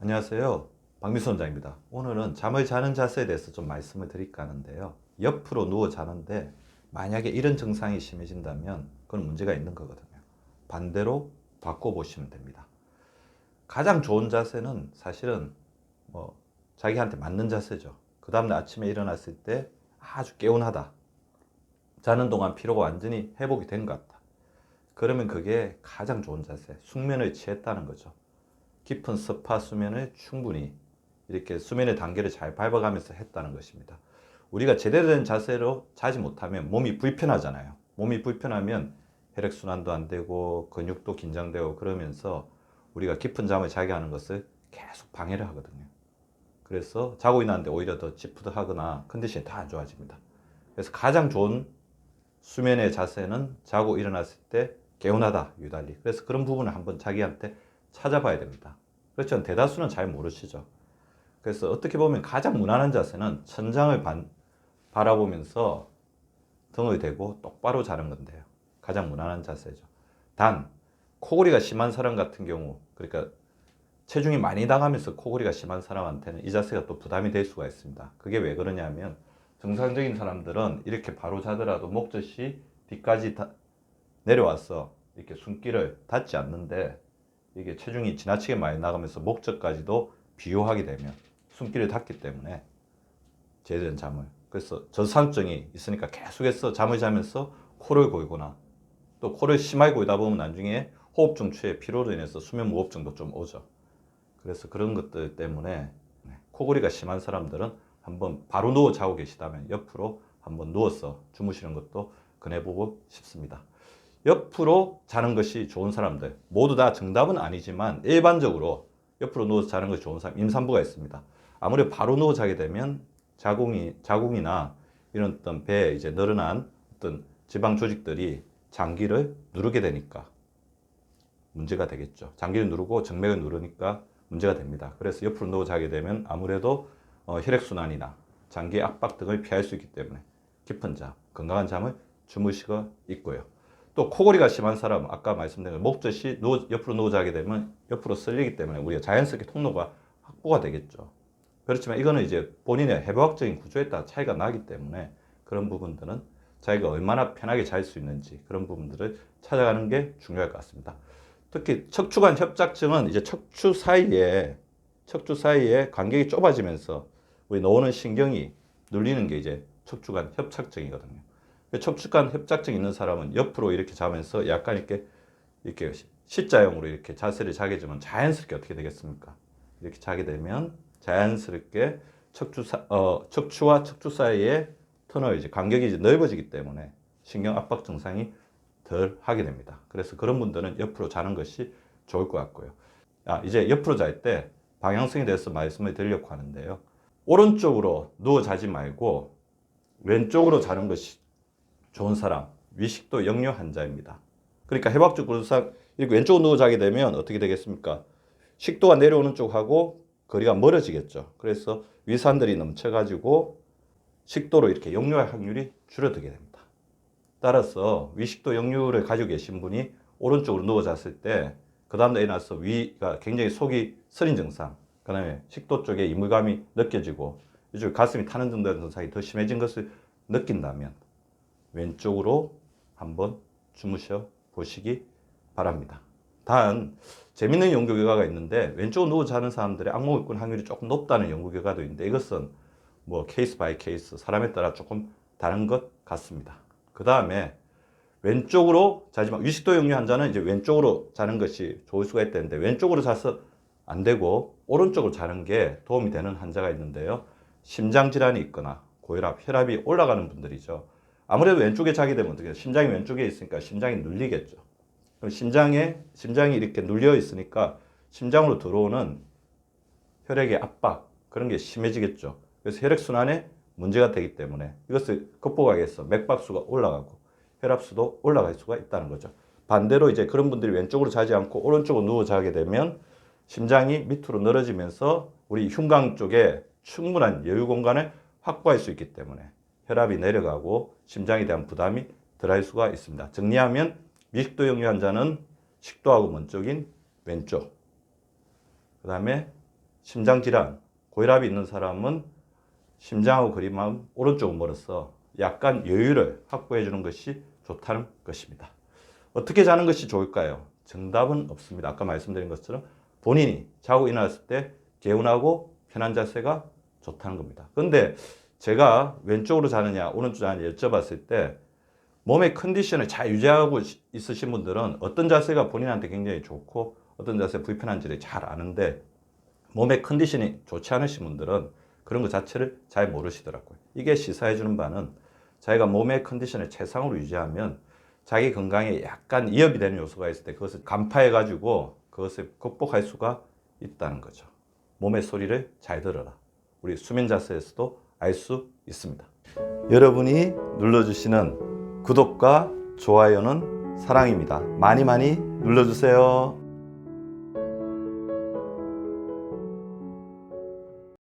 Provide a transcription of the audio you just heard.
안녕하세요. 박미수 원장입니다. 오늘은 잠을 자는 자세에 대해서 좀 말씀을 드릴까 하는데요. 옆으로 누워 자는데 만약에 이런 증상이 심해진다면 그건 문제가 있는 거거든요. 반대로 바꿔보시면 됩니다. 가장 좋은 자세는 사실은 뭐 자기한테 맞는 자세죠. 그 다음날 아침에 일어났을 때 아주 개운하다. 자는 동안 피로가 완전히 회복이 된 것 같다. 그러면 그게 가장 좋은 자세, 숙면을 취했다는 거죠. 깊은 스파 수면을 충분히 이렇게 수면의 단계를 잘 밟아가면서 했다는 것입니다. 우리가 제대로 된 자세로 자지 못하면 몸이 불편하잖아요. 몸이 불편하면 혈액순환도 안 되고 근육도 긴장되고 그러면서 우리가 깊은 잠을 자게 하는 것을 계속 방해를 하거든요. 그래서 자고 있는데 오히려 더 찌푸드하거나 컨디션이 다 안 좋아집니다. 그래서 가장 좋은 수면의 자세는 자고 일어났을 때 개운하다, 유달리. 그래서 그런 부분을 한번 자기한테 찾아봐야 됩니다. 그렇죠. 대다수는 잘 모르시죠. 그래서 어떻게 보면 가장 무난한 자세는 천장을 바라보면서 등을 대고 똑바로 자는 건데요. 가장 무난한 자세죠. 단, 코골이가 심한 사람 같은 경우, 그러니까 체중이 많이 나가면서 코골이가 심한 사람한테는 이 자세가 또 부담이 될 수가 있습니다. 그게 왜 그러냐면 정상적인 사람들은 이렇게 바로 자더라도 목젖이 뒤까지 내려와서 이렇게 숨길을 닫지 않는데 이게 체중이 지나치게 많이 나가면서 목젖까지도 비호하게 되면 숨길을 닫기 때문에 제대로 잠을, 그래서 저산증이 있으니까 계속해서 잠을 자면서 코를 골거나 또 코를 심하게 골다 보면 나중에 호흡 중추에 피로로 인해서 수면 무호흡증도 좀 오죠. 그래서 그런 것들 때문에 코골이가 심한 사람들은 한번 바로 누워 자고 계시다면 옆으로 한번 누워서 주무시는 것도 권해보고 싶습니다. 옆으로 자는 것이 좋은 사람들, 모두 다 정답은 아니지만 일반적으로 옆으로 누워서 자는 것이 좋은 사람, 임산부가 있습니다. 아무래도 바로 누워 자게 되면 자궁이나 이런 어떤 배에 이제 늘어난 어떤 지방 조직들이 장기를 누르게 되니까 문제가 되겠죠. 장기를 누르고 정맥을 누르니까 문제가 됩니다. 그래서 옆으로 누워 자게 되면 아무래도 혈액순환이나 장기 압박 등을 피할 수 있기 때문에 깊은 잠, 건강한 잠을 주무시고 있고요. 또 코골이가 심한 사람, 아까 말씀드린 목젖이 옆으로 누워 자게 되면 옆으로 쓸리기 때문에 우리가 자연스럽게 통로가 확보가 되겠죠. 그렇지만 이거는 이제 본인의 해부학적인 구조에 따라 차이가 나기 때문에 그런 부분들은 자기가 얼마나 편하게 잘 수 있는지 그런 부분들을 찾아가는 게 중요할 것 같습니다. 특히 척추관 협착증은 이제 척추 사이에 간격이 좁아지면서 우리 노는 신경이 눌리는 게 이제 척추관 협착증이거든요. 척추관 협착증 있는 사람은 옆으로 이렇게 자면서 약간 이렇게 C자형으로 이렇게 자세를 자게 되면 자연스럽게 어떻게 되겠습니까? 이렇게 자게 되면 자연스럽게 척추와 척추 사이의 터널, 이제 간격이 이제 넓어지기 때문에 신경 압박 증상이 덜 하게 됩니다. 그래서 그런 분들은 옆으로 자는 것이 좋을 것 같고요. 이제 옆으로 잘 때 방향성에 대해서 말씀을 드리려고 하는데요. 오른쪽으로 누워 자지 말고 왼쪽으로 자는 것이 좋은 사람, 위식도 역류 환자입니다. 그러니까 해박적 구조상 이렇게 왼쪽으로 누워 자게 되면 어떻게 되겠습니까? 식도가 내려오는 쪽하고 거리가 멀어지겠죠. 그래서 위산들이 넘쳐가지고 식도로 이렇게 역류할 확률이 줄어들게 됩니다. 따라서 위식도 역류를 가지고 계신 분이 오른쪽으로 누워 잤을 때 그 다음날 일어나서 위가 굉장히 속이 쓰린 증상, 그 다음에 식도 쪽에 이물감이 느껴지고 이쪽 가슴이 타는 정도의 증상이 더 심해진 것을 느낀다면 왼쪽으로 한번 주무셔 보시기 바랍니다. 단 재밌는 연구 결과가 있는데 왼쪽으로 누워 자는 사람들의 악몽을 꾼 확률이 조금 높다는 연구 결과도 있는데 이것은 뭐 케이스 바이 케이스, 사람에 따라 조금 다른 것 같습니다. 그 다음에 왼쪽으로 자지만 위식도 역류 환자는 이제 왼쪽으로 자는 것이 좋을 수가 있다는데 왼쪽으로 자서 안 되고 오른쪽으로 자는 게 도움이 되는 환자가 있는데요. 심장 질환이 있거나 고혈압, 혈압이 올라가는 분들이죠. 아무래도 왼쪽에 자게 되면 어떻게 심장이 왼쪽에 있으니까 심장이 눌리겠죠. 그럼 심장이 이렇게 눌려 있으니까 심장으로 들어오는 혈액의 압박 그런 게 심해지겠죠. 그래서 혈액순환에 문제가 되기 때문에 이것을 극복하기 위해서 맥박수가 올라가고 혈압수도 올라갈 수가 있다는 거죠. 반대로 이제 그런 분들이 왼쪽으로 자지 않고 오른쪽으로 누워 자게 되면 심장이 밑으로 늘어지면서 우리 흉곽 쪽에 충분한 여유 공간을 확보할 수 있기 때문에 혈압이 내려가고 심장에 대한 부담이 덜할 수가 있습니다. 정리하면 미식도 역류 환자는 식도하고 먼 쪽인 왼쪽, 그 다음에 심장질환, 고혈압이 있는 사람은 심장하고 거리만 오른쪽은 멀어서 약간 여유를 확보해 주는 것이 좋다는 것입니다. 어떻게 자는 것이 좋을까요? 정답은 없습니다. 아까 말씀드린 것처럼 본인이 자고 일어났을 때 개운하고 편한 자세가 좋다는 겁니다. 그런데 제가 왼쪽으로 자느냐 오른쪽으로 자느냐 여쭤봤을 때 몸의 컨디션을 잘 유지하고 있으신 분들은 어떤 자세가 본인한테 굉장히 좋고 어떤 자세가 불편한지를 잘 아는데 몸의 컨디션이 좋지 않으신 분들은 그런 것 자체를 잘 모르시더라고요. 이게 시사해 주는 바는 자기가 몸의 컨디션을 최상으로 유지하면 자기 건강에 약간 위협이 되는 요소가 있을 때 그것을 간파해 가지고 그것을 극복할 수가 있다는 거죠. 몸의 소리를 잘 들어라. 우리 수면 자세에서도 알 수 있습니다. 여러분이 눌러주시는 구독과 좋아요는 사랑입니다. 많이 많이 눌러주세요.